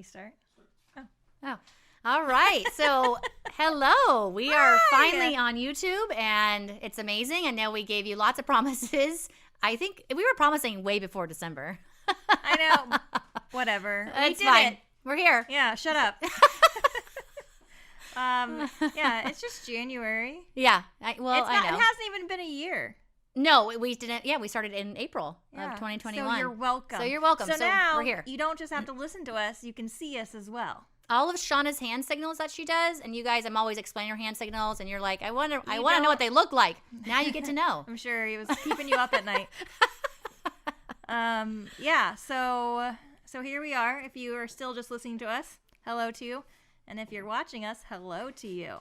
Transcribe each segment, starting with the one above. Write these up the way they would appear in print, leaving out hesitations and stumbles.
we start? Oh. All right. So, hello. We are finally on YouTube, and it's amazing. And now we gave you lots of promises. I think we were promising way before December. I know. Whatever. It's fine. We're here. Yeah, shut up. Yeah, it's just January. Yeah. I know. It hasn't even been a year. No, we didn't. Yeah, we started in April of 2021. So you're welcome. So now we're here. You don't just have to listen to us. You can see us as well. All of Shauna's hand signals that she does, and you guys, I'm always explaining her hand signals, and you're like, I want to know what they look like. Now you get to know. I'm sure he was keeping you up at night. Yeah. So here we are. If you are still just listening to us, hello to you, and if you're watching us, hello to you.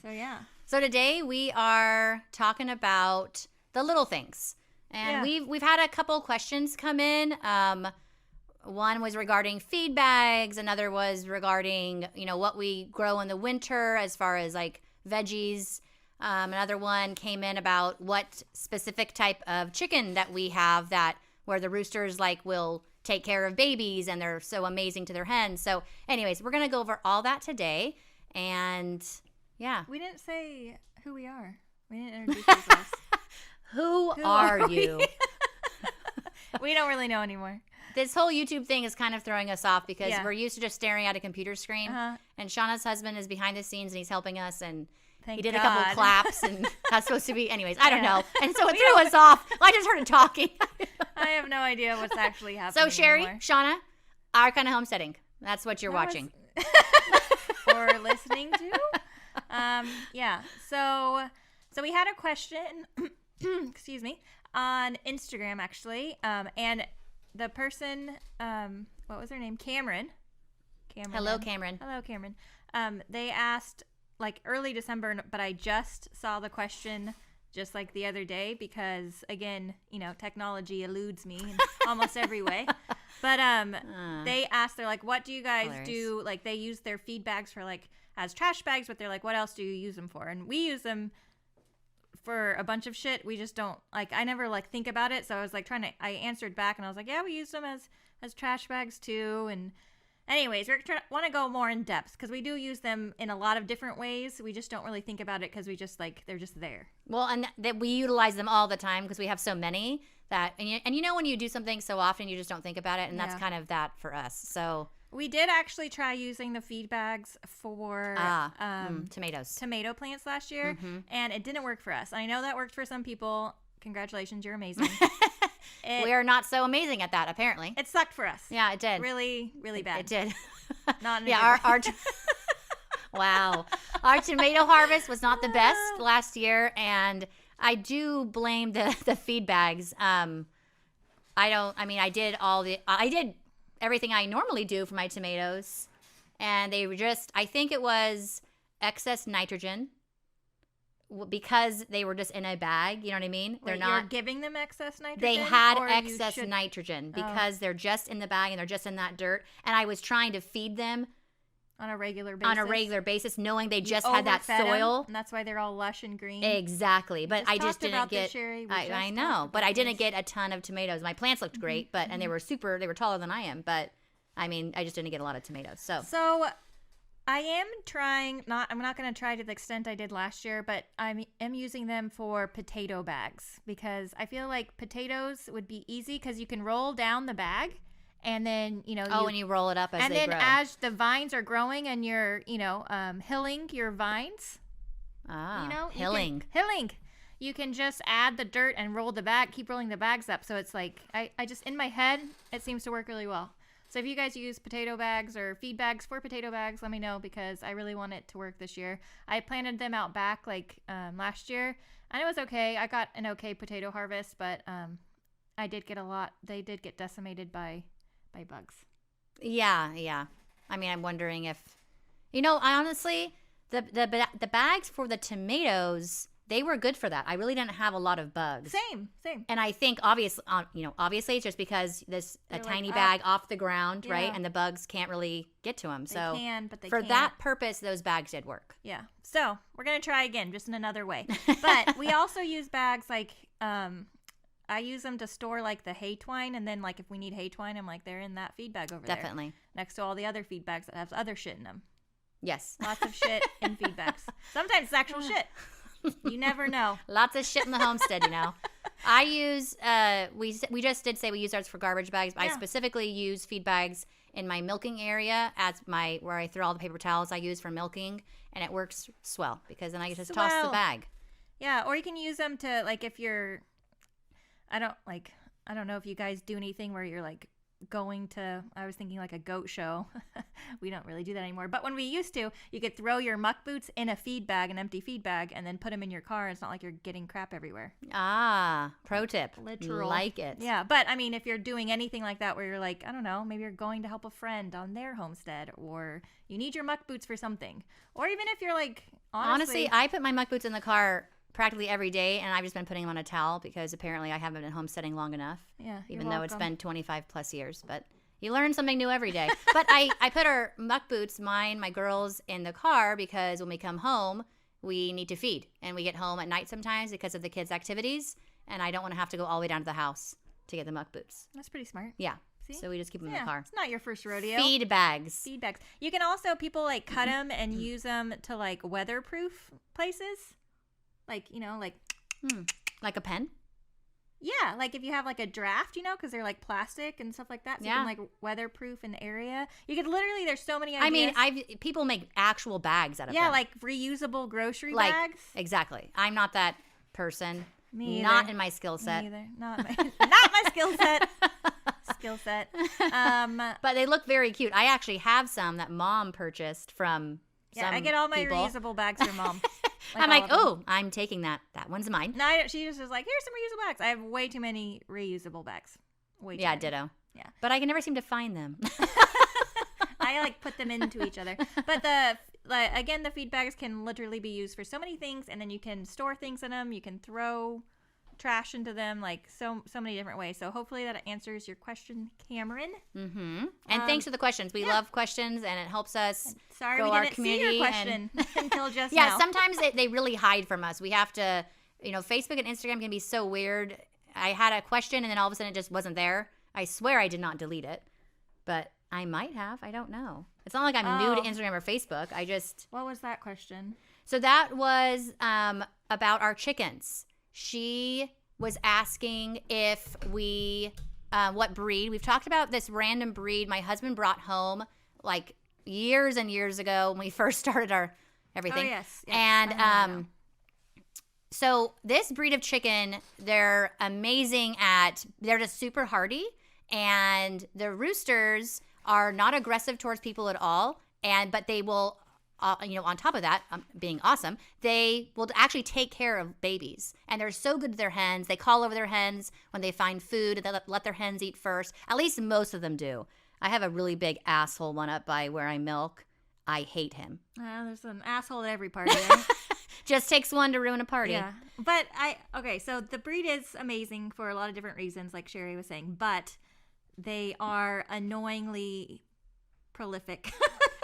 So yeah. So today we are talking about the little things, and we've had a couple questions come in. One was regarding feed bags. Another was regarding, what we grow in the winter as far as like veggies. Another one came in about what specific type of chicken that we have where the roosters will take care of babies and they're so amazing to their hens. So anyways, we're going to go over all that today. And yeah. We didn't say who we are. We didn't introduce ourselves. Who are you? We don't really know anymore. This whole YouTube thing is kind of throwing us off because we're used to just staring at a computer screen. And Shauna's husband is behind the scenes and he's helping us. And he did a couple of claps and that's supposed to be, anyways, I don't know. And so it threw us off. I just heard him talking. I have no idea what's actually happening. So Sherry, anymore. Shauna, our kind of homesteading. That's what you're watching. Or listening to. Yeah. So we had a question, excuse me, on Instagram actually. And the person, what was her name? Cameron. Hello, Cameron. Hello, Cameron. They asked early December, but I just saw the question just the other day because, again, technology eludes me in almost every way. But they asked, they're like, what do you guys do? They use their feed bags for as trash bags, but they're like, what else do you use them for? And we use them for a bunch of shit. We just don't I never think about it. So I was I answered back and I was like, yeah, we use them as trash bags too. And anyways, we want to go more in depth because we do use them in a lot of different ways. We just don't really think about it because we just they're just there. Well, and that we utilize them all the time because we have so many that, and when you do something so often, you just don't think about it. And that's kind of that for us. So we did actually try using the feed bags for tomato plants last year, and it didn't work for us. I know that worked for some people. Congratulations, you're amazing. We are not so amazing at that, apparently. It sucked for us. Yeah, it did. Really, really bad. It did. Not in wow. Our tomato harvest was not the best last year, and I do blame the feed bags. I did everything I normally do for my tomatoes, and they were I think it was excess nitrogen because they were just in a bag, you know what I mean? Wait, you're giving them excess nitrogen? They had excess nitrogen because they're just in the bag and they're just in that dirt, and I was trying to feed them on a regular basis, knowing they just had that soil. Them, and that's why they're all lush and green. Exactly. But I just didn't get, Sherry. I know, but I didn't get a ton of tomatoes. My plants looked great, and they were taller than I am, but I just didn't get a lot of tomatoes. So I am trying, I'm not going to try to the extent I did last year, but I am using them for potato bags because I feel like potatoes would be easy because you can roll down the bag. And then, and you roll it up as they grow. And then as the vines are growing and you're, hilling your vines. Hilling. Hilling. You can just add the dirt and roll the bag, keep rolling the bags up. So it's I just, in my head, it seems to work really well. So if you guys use potato bags or feed bags for potato bags, let me know because I really want it to work this year. I planted them out back last year and it was okay. I got an okay potato harvest, but I did get a lot. They did get decimated by bugs. Yeah. I'm wondering if, I honestly, the bags for the tomatoes, they were good for that. I really didn't have a lot of bugs. Same. And I think obviously it's just because a tiny bag off the ground, right? And the bugs can't really get to them. So they can, but they for can't. that purpose, those bags did work. Yeah. So we're gonna try again, just in another way. But we also use bags I I use them to store like the hay twine, and then like if we need hay twine, I'm like, they're in that feed bag over there. Definitely. Next to all the other feed bags that have other shit in them. Yes. Lots of shit in feed bags. Sometimes it's actual shit. You never know. Lots of shit in the homestead, you know. I use, we just did say we use ours for garbage bags, but I specifically use feed bags in my milking area as where I throw all the paper towels I use for milking, and it works swell because then I just toss the bag. Yeah, or you can use them to, like, if you're, I don't know if you guys do anything where you're like going to, I was thinking like a goat show. We don't really do that anymore. But when we used to, you could throw your muck boots in a feed bag, an empty feed bag, and then put them in your car. It's not like you're getting crap everywhere. Ah, pro tip. Literal. Like it. Yeah, but I mean, if you're doing anything like that where you're like, I don't know, maybe you're going to help a friend on their homestead, or you need your muck boots for something. Or even if you're like, honestly, I put my muck boots in the car practically every day, and I've just been putting them on a towel because apparently I haven't been homesteading long enough. Yeah, even though it's been 25 plus years, but you learn something new every day. But I put our muck boots, mine, my girls, in the car because when we come home, we need to feed, and we get home at night sometimes because of the kids' activities, and I don't want to have to go all the way down to the house to get the muck boots. That's pretty smart. Yeah. See? So we just keep them in the car. It's not your first rodeo. Feed bags. Feed bags. You can also, people like cut them and use them to like weatherproof places. Like, you know, like. Like a pen? Yeah, like if you have like a draft, you know, because they're like plastic and stuff like that. So you can like weatherproof an area. You could literally, there's so many ideas. I mean, people make actual bags out of them. Yeah, like reusable grocery bags. Exactly. I'm not that person. Me either. Not in my skill set. Me either. Not my skill set. But they look very cute. I actually have some that Mom purchased from some I get all my people. reusable bags from Mom. I'm like, oh, I'm taking that. That one's mine. No, she just was like, here's some reusable bags. I have way too many reusable bags. Way too many. Ditto. Yeah. But I can never seem to find them. I like put them into each other. But again, the feed bags can literally be used for so many things, and then you can store things in them. You can throw trash into them, like so many different ways. So hopefully that answers your question, Cameron. Mm-hmm. And thanks for the questions. We love questions, and it helps us Sorry grow we our didn't community. See your question until just yeah, now. sometimes they really hide from us. We have to, Facebook and Instagram can be so weird. I had a question, and then all of a sudden it just wasn't there. I swear I did not delete it, but I might have. I don't know. It's not like I'm new to Instagram or Facebook. What was that question? So that was about our chickens. She was asking if what breed. We've talked about this random breed my husband brought home like years and years ago when we first started our everything. Oh, yes. And so this breed of chicken, they're amazing they're just super hardy, and the roosters are not aggressive towards people at all, but they will on top of that, being awesome, they will actually take care of babies. And they're so good to their hens. They call over their hens when they find food, and they let their hens eat first. At least most of them do. I have a really big asshole one up by where I milk. I hate him. There's an asshole at every party, right? Just takes one to ruin a party. Yeah. But so the breed is amazing for a lot of different reasons, like Sherry was saying, but they are annoyingly prolific.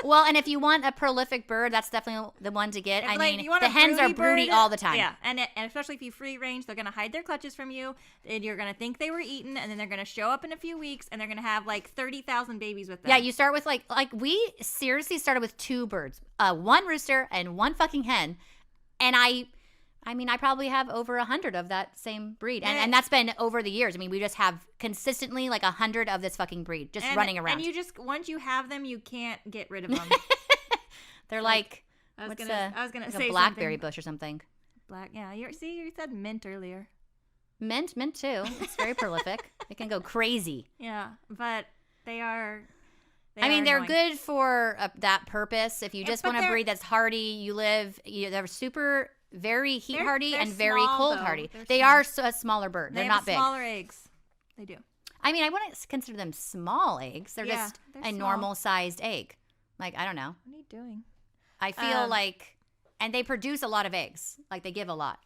Well, and if you want a prolific bird, that's definitely the one to get. The hens are broody all the time. Yeah, and especially if you free range, they're going to hide their clutches from you, and you're going to think they were eaten, and then they're going to show up in a few weeks, and they're going to have like 30,000 babies with them. Yeah, you start with like we seriously started with 2 birds, one rooster and 1 fucking hen, and I probably have over 100 of that same breed. And that's been over the years. I mean, we just have consistently like 100 of this fucking breed just running around. And you just, once you have them, you can't get rid of them. They're like, I was gonna say a blackberry something. bush or something. You said mint earlier. Mint too. It's very prolific. It can go crazy. Yeah, but they are... they're good for that purpose. If you just want a breed that's hardy, they're super... very heat hardy and very cold hardy. They are a smaller bird. They're not big. They have smaller eggs. They do. I wouldn't consider them small eggs. They're just a normal sized egg. Like, I don't know. What are you doing? I feel like, and they produce a lot of eggs. Like, they give a lot.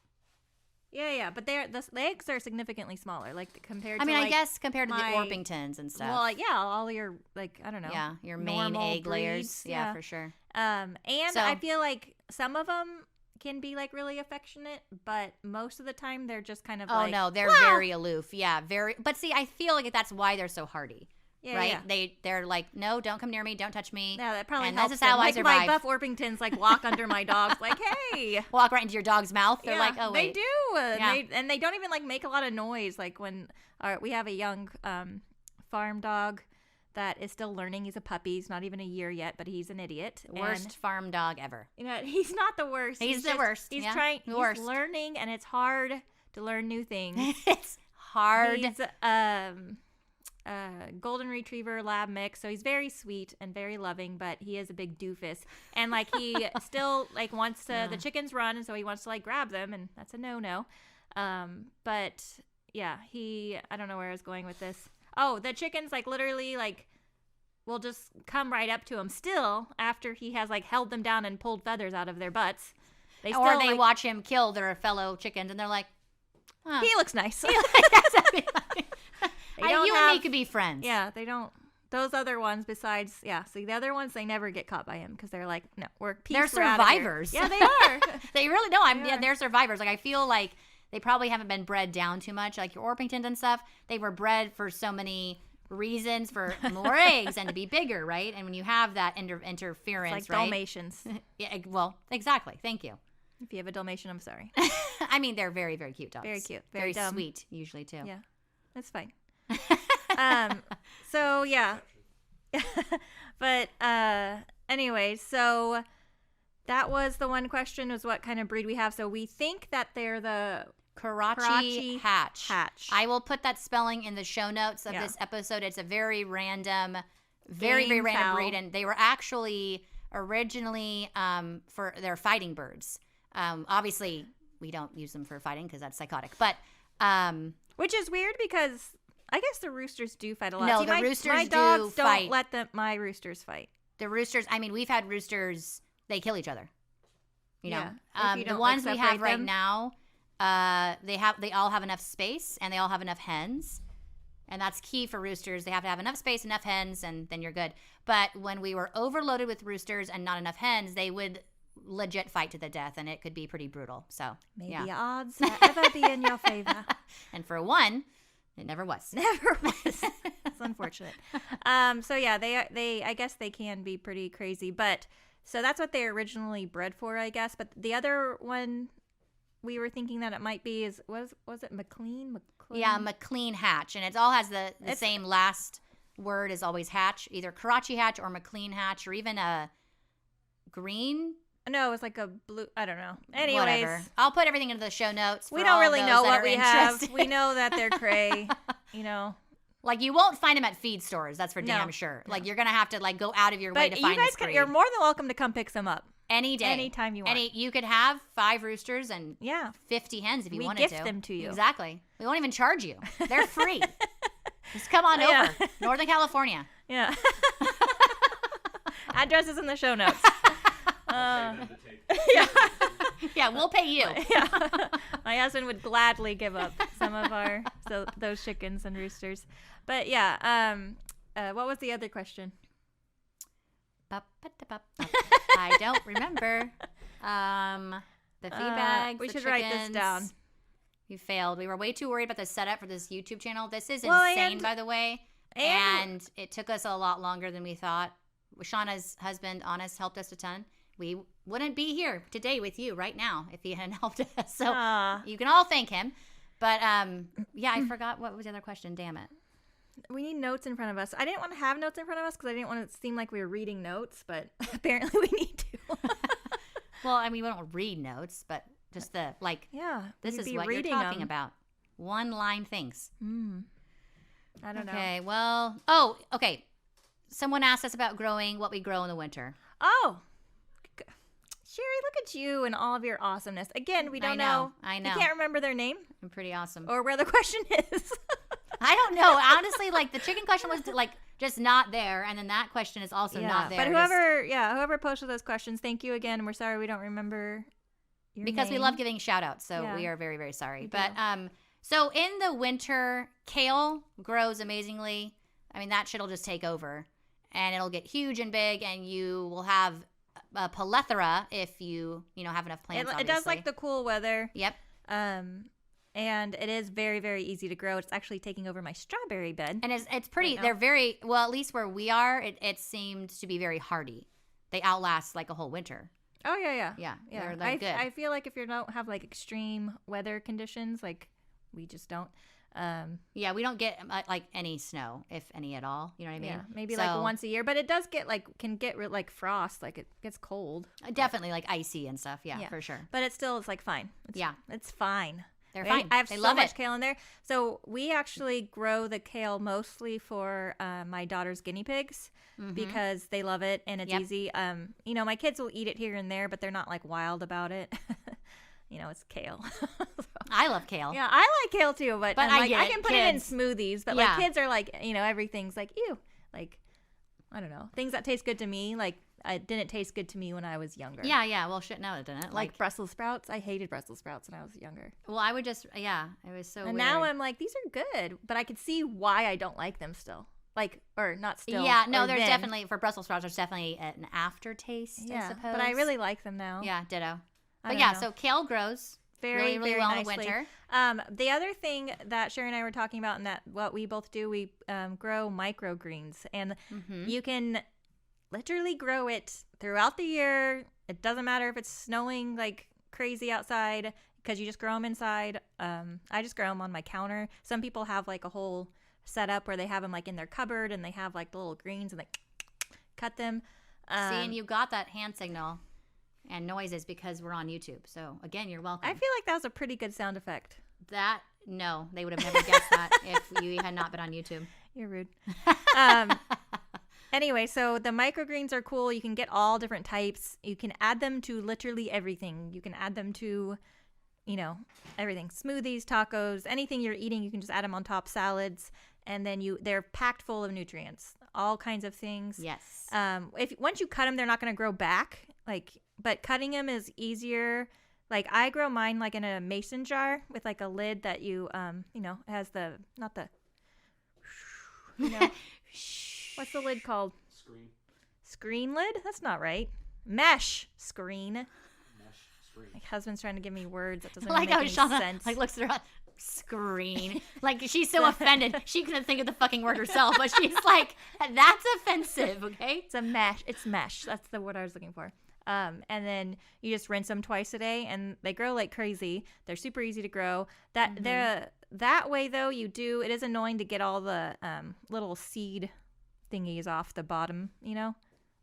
Yeah, but the eggs are significantly smaller, like compared to I guess compared to the Orpingtons and stuff. Well, yeah, all your, like, I don't know. Yeah, your main egg layers. Yeah, for sure. I feel like some of them can be like really affectionate, but most of the time they're just kind of Oh, like, no, they're "Wow!" very aloof. Yeah, very. But see, I feel like that's why they're so hardy. Yeah, right? yeah. They're like, no, don't come near me, don't touch me. Yeah, that probably and helps this is how them. I Like survive. my Buff Orpingtons like walk under my dogs like, hey. Walk right into your dog's mouth. They're Yeah, like, oh wait. they do. Yeah. They don't even like make a lot of noise. Like when we have a young farm dog that is still learning. He's a puppy. He's not even a year yet, but he's an idiot. Worst farm dog ever. You know, he's not the worst. He's the worst. He's yeah. trying. The worst. He's learning, and it's hard to learn new things. It's hard. He's golden retriever lab mix, so he's very sweet and very loving, but he is a big doofus, and like he still like wants to the chickens run, and so he wants to like grab them, and that's a no. But yeah, I don't know where I was going with this. Oh, the chickens like literally like will just come right up to him still after he has like held them down and pulled feathers out of their butts. Or they like, watch him kill their fellow chickens, and they're like, huh. he looks nice. You and me could be friends. Yeah, they don't. Those other ones, besides, see, the other ones, they never get caught by him because they're like, no, we're peace. They're survivors. Yeah, they are. They really know. They're survivors. Like I feel like they probably haven't been bred down too much. Like your Orpingtons and stuff, they were bred for so many reasons, for more eggs and to be bigger, right? And when you have that interference, it's like right? Dalmatians. Yeah, well, exactly. Thank you. If you have a Dalmatian, I'm sorry. I mean, they're very, very cute dogs. Very cute. Very dumb. sweet, usually too. Yeah, that's fine. So yeah, but anyway, so that was the one question, was what kind of breed we have. So we think that they're the Karachi Hatch. Hatch. I will put that spelling in the show notes of this episode. It's a very random, very random breed, and they were actually originally for their fighting birds. Obviously, we don't use them for fighting because that's psychotic, but which is weird because I guess the roosters do fight a lot. No, See, the roosters my do dogs fight. don't let my roosters fight. The roosters, I mean, we've had roosters, they kill each other. You know, if you the don't, ones like, we have separate right them. now, they all have enough space and they all have enough hens. And that's key for roosters. They have to have enough space, enough hens, and then you're good. But when we were overloaded with roosters and not enough hens, they would legit fight to the death, and it could be pretty brutal. So May the odds ever be in your favor. And for one, it never was. Never was. It's unfortunate. So yeah, they I guess they can be pretty crazy, but so that's what they originally bred for, I guess. But the other one we were thinking that it might be was it McLean? Yeah, McLean Hatch, and it all has the same last word is always Hatch, either Karachi Hatch or McLean Hatch, or even a green. No, it was like a blue. I don't know. Anyways, whatever. I'll put everything into the show notes. We don't really know what we have. Interested. We know that they're cray. You know, like you won't find them at feed stores. That's for No. damn sure. Like you're gonna have to like go out of your way but to you find guys this breed. you're more than welcome to come pick some up any day, anytime you want. You could have 5 roosters and Yeah, 50 hens if you we wanted gift to. them to you. Exactly. We won't even charge you. They're free. Just come on Yeah. over, Northern California. Yeah. Address is in the show notes. Yeah. Yeah, we'll pay you. Yeah. My husband would gladly give up some of those chickens and roosters. But yeah, what was the other question? I don't remember. The feedback. We should write this down. We failed. We were way too worried about the setup for this YouTube channel. This is Well, insane, and- by the way. And it took us a lot longer than we thought. Shauna's husband, Honest, helped us a ton. We wouldn't be here today with you right now if he hadn't helped us. So you can all thank him. But yeah, I forgot what was the other question. Damn it. We need notes in front of us. I didn't want to have notes in front of us because I didn't want it to seem like we were reading notes, but apparently we need to. Well, I mean, we don't read notes, but just the like. Yeah, This we'd is be what you're reading talking them. about. One-line things. I don't know. Okay, well, okay. Someone asked us about growing what we grow in the winter. Oh, Sherry, look at you and all of your awesomeness. Again, we don't know. I know. You can't remember their name I'm pretty awesome. or where the question is. I don't know. Honestly, like the chicken question was like just not there, and then that question is also not there. But whoever posted those questions, thank you again. We're sorry we don't remember your because we name. love giving shout outs, so Yeah. we are very, very sorry. We But do. so in the winter, kale grows amazingly. I mean, that shit'll just take over, and it'll get huge and big, and you will have a plethora if you have enough plants. It does like the cool weather. Yep. And it is very, very easy to grow. It's actually taking over my strawberry bed. And it's pretty. Right They're very well. At least where we are, it seems to be very hardy. They outlast like a whole winter. Oh yeah. They're good. I feel like if you don't have like extreme weather conditions, like we just don't. We don't get like any snow, if any at all. You know what I mean? Yeah, maybe like once a year, but it does get can get like frost, like it gets cold. Definitely like icy and stuff. Yeah, for sure. But it's like fine. It's fine. They're fine. I have so much kale in there. So we actually grow the kale mostly for my daughter's guinea pigs because they love it and it's easy. My kids will eat it here and there, but they're not like wild about it. It's kale. I love kale. Yeah, I like kale too, but I can put it in smoothies. But like kids are like, everything's like ew. Like, I don't know, things that taste good to me. Like, it didn't taste good to me when I was younger. Yeah. Well, shit, no, it didn't. Like Brussels sprouts. I hated Brussels sprouts when I was younger. Well, I would just, it was so and weird. now I'm like, these are good, but I could see why I don't like them still. Like, or not still. Yeah, no, there's definitely, for Brussels sprouts, there's definitely an aftertaste, I suppose. But I really like them now. Yeah, ditto. But yeah, so kale grows really, really well in the winter. The other thing that Sherry and I were talking about, and that what we both do, we grow microgreens, and you can literally grow it throughout the year. It doesn't matter if it's snowing like crazy outside because you just grow them inside. I just grow them on my counter. Some people have like a whole setup where they have them like in their cupboard and they have like the little greens and they cut them. See, and you got that hand signal and noises because we're on YouTube. So again, you're welcome. I feel like that was a pretty good sound effect. No, they would have never guessed that if you had not been on YouTube. You're rude. Anyway, so the microgreens are cool. You can get all different types. You can add them to literally everything. You can add them to, everything. Smoothies, tacos, anything you're eating, you can just add them on top, salads. And then they're packed full of nutrients, all kinds of things. Yes. Once you cut them, they're not going to grow back. But cutting them is easier. Like I grow mine like in a mason jar with like a lid that has what's the lid called? Screen lid? That's not right. Mesh screen. My husband's trying to give me words that doesn't make any sense. Like looks at her screen. Like she's so offended. She couldn't think of the fucking word herself, but she's like, that's offensive, okay? It's a mesh. It's mesh. That's the word I was looking for. And then you just rinse them twice a day and they grow like crazy. They're super easy to grow. That way though, it is annoying to get all the little seed thingies off the bottom,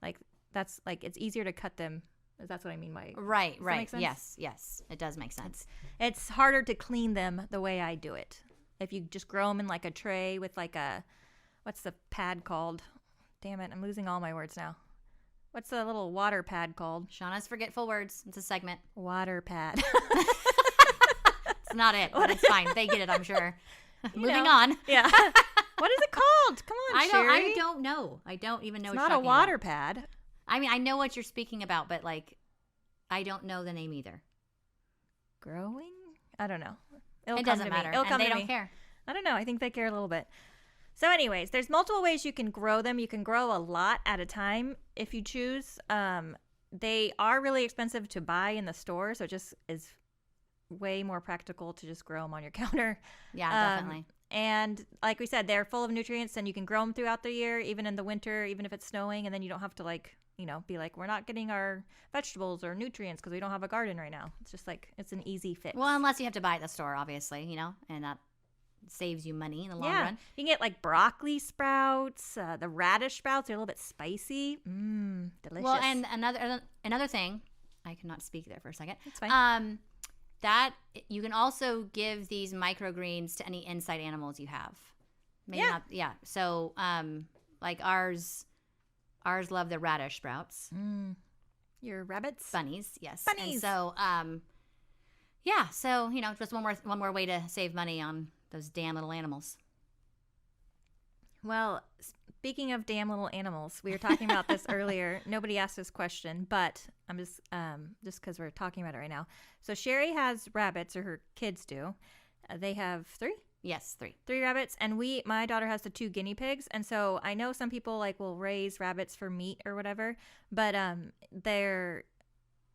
like that's like it's easier to cut them. That's what I mean by right. Yes, it does make sense. It's harder to clean them the way I do it. If you just grow them in like a tray with like what's the pad called? Damn it, I'm losing all my words now. What's the little water pad called? Shauna's forgetful words. It's a segment. Water pad. It's not it, but it's fine. They get it, I'm sure. Moving on. Yeah. What is it called? Come on, Sherry. I don't know. I don't even know. It's not a water pad. I mean, I know what you're speaking about, but like, I don't know the name either. Growing? I don't know. It doesn't matter. And they don't care. I don't know. I think they care a little bit. So anyways, there's multiple ways you can grow them. You can grow a lot at a time if you choose. They are really expensive to buy in the store, so it just is way more practical to just grow them on your counter. Yeah, definitely. And like we said, they're full of nutrients and you can grow them throughout the year, even in the winter, even if it's snowing. And then you don't have to be like, we're not getting our vegetables or nutrients because we don't have a garden right now. It's just like, it's an easy fix. Well, unless you have to buy it at the store, obviously, and that saves you money in the long run. You can get like broccoli sprouts, the radish sprouts. They're a little bit spicy. Delicious. Well, and another thing, I cannot speak there for a second. It's fine. That you can also give these microgreens to any inside animals you have. Maybe not. Yeah. So, like ours love the radish sprouts. Your rabbits? Bunnies, yes. Bunnies. And so, yeah. So just one more way to save money on those damn little animals. Well, speaking of damn little animals, we were talking about this earlier. Nobody asked this question, but I'm just because we're talking about it right now. So Sherry has rabbits, or her kids do. They have 3. Yes, 3. 3 rabbits, and my daughter has the 2 guinea pigs, and so I know some people like will raise rabbits for meat or whatever, but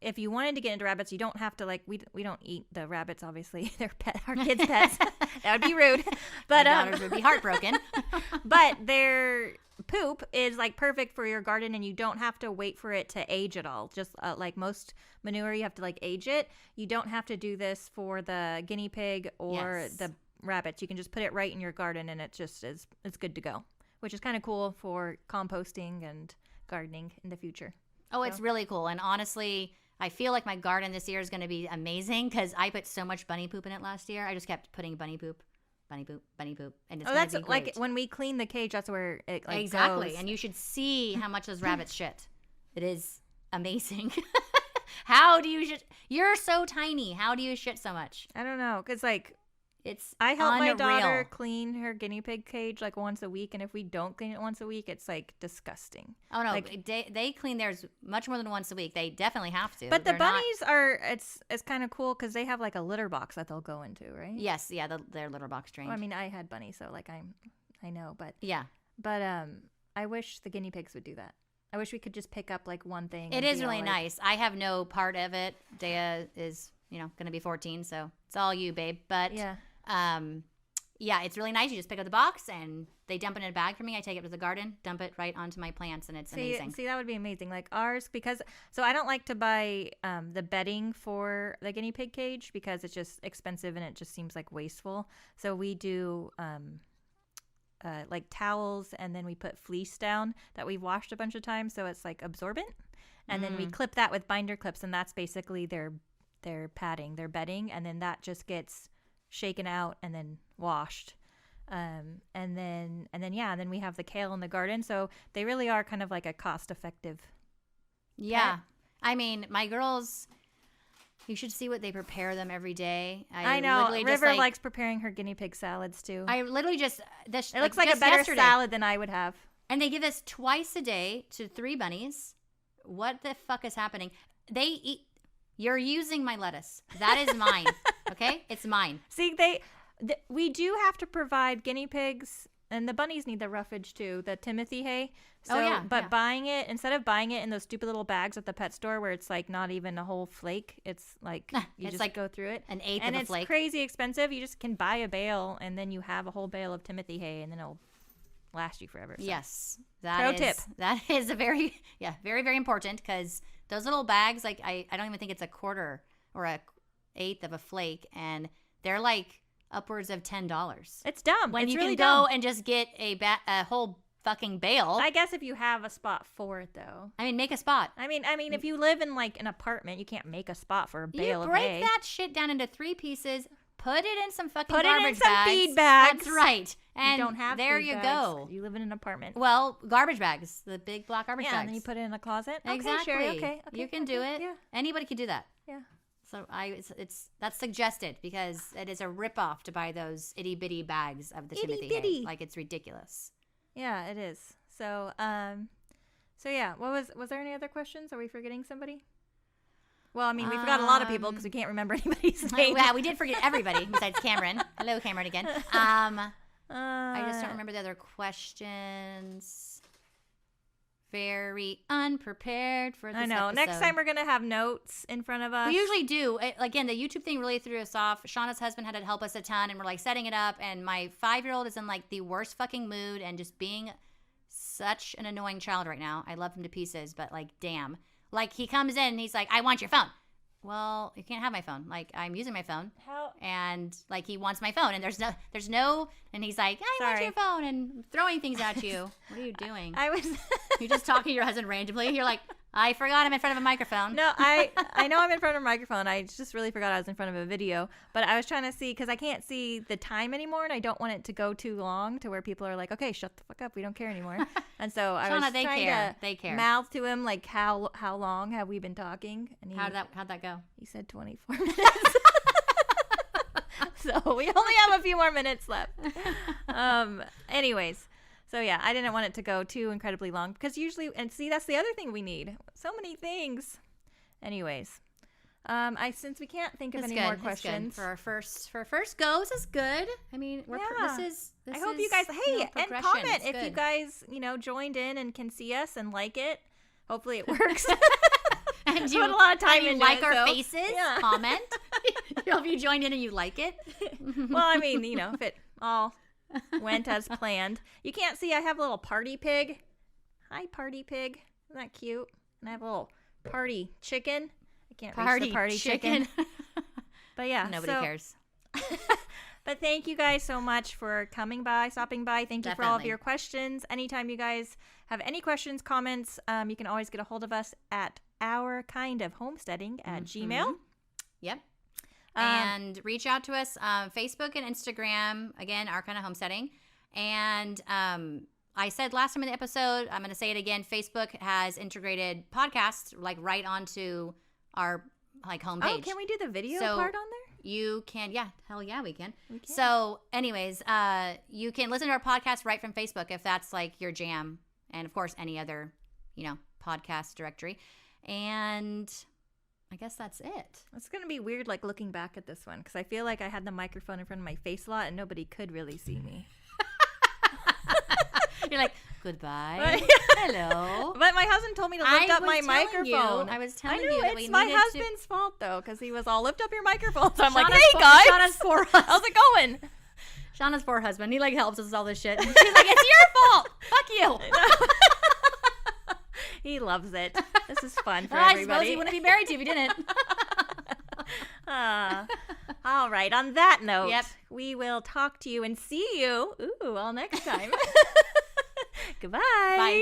if you wanted to get into rabbits, you don't have to we don't eat the rabbits, obviously. They're our kids' pets. That would be rude. But my daughters would be heartbroken. But their poop is like perfect for your garden, and you don't have to wait for it to age at all. Just like most manure, you have to like age it. You don't have to do this for the guinea pig or the rabbits. You can just put it right in your garden, and it's good to go, which is kind of cool for composting and gardening in the future. Oh, it's really cool. And honestly, I feel like my garden this year is going to be amazing because I put so much bunny poop in it last year. I just kept putting bunny poop, and it's that's be great. like when we clean the cage. That's where it exactly goes. And you should see how much those rabbits shit. It is amazing. How do you shit? You're so tiny. How do you shit so much? I don't know, because it's I help unreal. my daughter clean her guinea pig cage like once a week, and if we don't clean it once a week, it's like disgusting. Oh no, they clean theirs much more than once a week. They definitely have to. But the bunnies are it's kind of cool because they have like a litter box that they'll go into, right? Yes, yeah, they're litter box trained. Well, I mean, I had bunnies, so like I know, but yeah, but I wish the guinea pigs would do that. I wish we could just pick up like one thing. It is really nice. I have no part of it. Dea is going to be 14, so it's all you, babe. But yeah. Yeah, it's really nice. You just pick up the box and they dump it in a bag for me. I take it to the garden, dump it right onto my plants, and it's amazing. See, that would be amazing. Like ours, so I don't like to buy the bedding for the guinea pig cage because it's just expensive and it just seems like wasteful. So we do like towels, and then we put fleece down that we've washed a bunch of times, so it's like absorbent. And then we clip that with binder clips, and that's basically their padding, their bedding, and then that just gets shaken out and then washed, and then we have the kale in the garden, so they really are kind of like a cost-effective pet. I mean, my girls, you should see what they prepare them every day. I know River likes preparing her guinea pig salads too. I literally just it looks like a better salad than I would have. And they give this twice a day to 3 bunnies. What the fuck is happening? They eat. You're using my lettuce. That is mine. Okay? It's mine. See, we do have to provide guinea pigs, and the bunnies need the roughage too, the Timothy hay. So, buying it, instead of buying it in those stupid little bags at the pet store where it's like not even a whole flake, it's like you just go through it. An eighth of a flake. And it's crazy expensive. You just can buy a bale, and then you have a whole bale of Timothy hay, and then it'll last you forever. So. Yes. Tip. That is a very, very, very important, because those little bags, like I don't even think it's a quarter or a eighth of a flake, and they're like upwards of $10. It's dumb. When it's you really can dumb. go and just get a whole fucking bale. I guess if you have a spot for it, though. I mean, make a spot. I mean, if you live in like an apartment, you can't make a spot for a bale of hay. You break that shit down into 3 pieces. Put it in some fucking garbage garbage bags. Put it in some feed bags. That's right. And you don't have there feed you bags. go. You live in an apartment. Well, garbage bags, the big black garbage bags. Yeah, and then you put it in a closet. Exactly. Okay, Sherry, okay. You can do it. Yeah. Anybody can do that. Yeah. So that's suggested, because it is a ripoff to buy those itty bitty bags of the Timothy hay. Like, it's ridiculous. Yeah, it is. So yeah. Was there any other questions? Are we forgetting somebody? Well, I mean, we forgot a lot of people because we can't remember anybody's name. Yeah, we did forget everybody besides Cameron. Hello, Cameron again. I just don't remember the other questions. Very unprepared for this I know. episode. Next time we're going to have notes in front of us. We usually do. Again, the YouTube thing really threw us off. Shauna's husband had to help us a ton, and we're like setting it up, and my 5-year-old is in like the worst fucking mood and just being such an annoying child right now. I love him to pieces, but like, damn. Like, he comes in and he's like, I want your phone. Well, you can't have my phone. Like, I'm using my phone. How? And like, he wants my phone, and there's no, and he's like, I want your phone, and throwing things at you. What are you doing? You're just talking to your husband randomly. You're like, I forgot I'm in front of a microphone. No, I know I'm in front of a microphone. I just really forgot I was in front of a video. But I was trying to see, because I can't see the time anymore, and I don't want it to go too long to where people are like, okay, shut the fuck up. We don't care anymore. And so I was trying to mouth to him, like, how long have we been talking? And how'd that go? He said 24 minutes. So we only have a few more minutes left. Anyways. So yeah, I didn't want it to go too incredibly long, because usually, and see, that's the other thing we need. So many things. Anyways, Since we can't think of That's any good. more That's questions good. For our first go, this is good. I mean, I hope you guys, and comment It's if good. you guys, joined in and can see us and like it. Hopefully it works. And you put a lot of time into like it, our so, faces. yeah. Comment. If you joined in and you like it. Well, I mean, if it all went as planned. You can't see I have a little party pig. Hi, party pig. Isn't that cute? And I have a little party chicken. I can't reach the party chicken. But yeah. Nobody cares. But thank you guys so much for stopping by. Thank you for all of Definitely. your questions. Anytime you guys have any questions, comments, you can always get a hold of us at ourkindofhomesteading@gmail.com. Yep. And reach out to us on Facebook and Instagram. Again, Our Kind of Homesteading. And I said last time in the episode, I'm going to say it again. Facebook has integrated podcasts right onto our homepage. Oh, can we do the video So- part on there? You can, hell yeah, we can. We can. So, anyways, you can listen to our podcast right from Facebook if that's your jam, and of course, any other, podcast directory. And I guess that's it. It's gonna be weird, looking back at this one, because I feel like I had the microphone in front of my face a lot, and nobody could really see me. You're like, goodbye, Right. hello. But my husband told me to lift up my microphone. I was telling I you know, that it's we my needed husband's fault though, because he was all lift up your microphone. So I'm like, Shauna's hey poor- guys, Shauna's poor how's it going? Shauna's poor husband. He helps us with all this shit. She's like, it's your fault. Fuck you. He loves it. This is fun for I everybody. suppose he wouldn't be married to if he didn't. All right. On that note, Yep. we will talk to you and see you all next time. Goodbye. Bye.